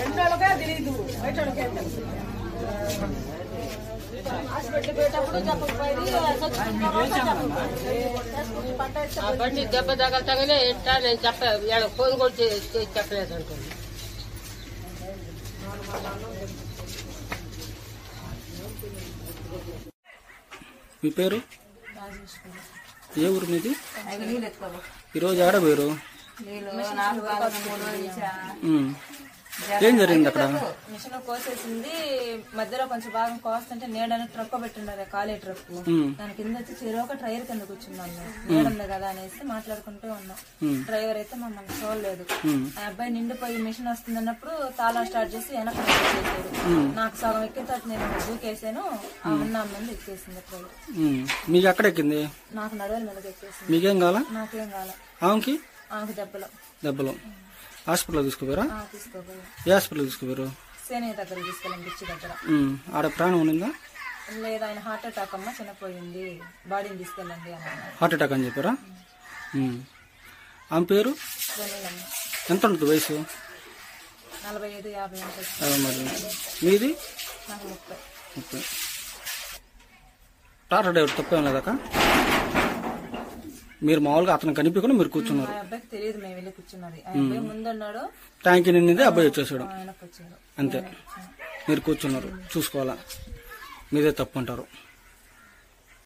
ఎండోళ్ళకే తెలియదు, బయట హాస్పిటల్ పోయేటప్పుడు బండి దెబ్బ తగలే ఎట్టా నేను చెప్పలేదు, ఫోన్ కూడా చెప్పలేదు అనుకోండి. మీ పేరు? ఏ ఊరు మీది? ఈరోజు ఆడ పోయారు? ఏం జరిగింది అక్కడ? మిషన్ కోసేసింది, మధ్యలో కొంచెం భాగం కోస్తుంటే నీడని ట్రక్ పెట్టిండారు, ఖాళీ ట్రక్. దాని కింద వచ్చి చెరువు డ్రైవర్ కింద కూర్చున్నాను, నీడుంది కదా అనేసి మాట్లాడుకుంటూ ఉన్నాం. డ్రైవర్ అయితే మమ్మల్ని చూడలేదు. ఆ అబ్బాయి నిండిపోయి మిషన్ వస్తుంది అన్నప్పుడు తాళం స్టార్ట్ చేసి వెనక చేశారు. నాకు సగం ఎక్కిన తర్వాత నేను దూకేసాను, ఆ ఉన్న అమ్మాయిని ఎక్కేసింది డ్రైవర్. మీకు ఎక్కడ ఎక్కింది? నాకు నడువుల మీద ఎక్కేసింది. మీకేం కావాలా? నాకేం కావాలా? ఆమెకి దెబ్బలు. హాస్పిటల్ తీసుకుపోయారా? ఏ హాస్పిటల్ తీసుకుపోయారు? సేనే దగ్గర తీసుకెళ్ళాం, బిచ్చి దగ్గర. ఆడ ప్రాణం ఉండిందా? లేదు, ఆయన హార్ట్ అటాక్ అమ్మ, చనిపోయింది, బాడీని తీసుకెళ్ళండి అన్న. హార్ట్ అటాక్ అని చెప్పారా? ఆమె పేరు? ఎంత ఉంటుంది వయసు? 45-50 ఉంటుంది. మీది? నాకు 30. టాటా డ్రైవర్ తప్పేం లేదాక? మీరు మామూలుగా అతను కనిపించకుండా మీరు కూర్చున్నారు? అబ్బాయికి తెలియదు మేము వెళ్ళి కూర్చున్నది. అబ్బాయి ముందున్నాడు, ట్యాంక్ నిండింది, అబ్బాయి వచ్చేసాడు అంతే. మీరు కూర్చున్నారు, చూసుకోవాలా, మీదే తప్పు అంటారు.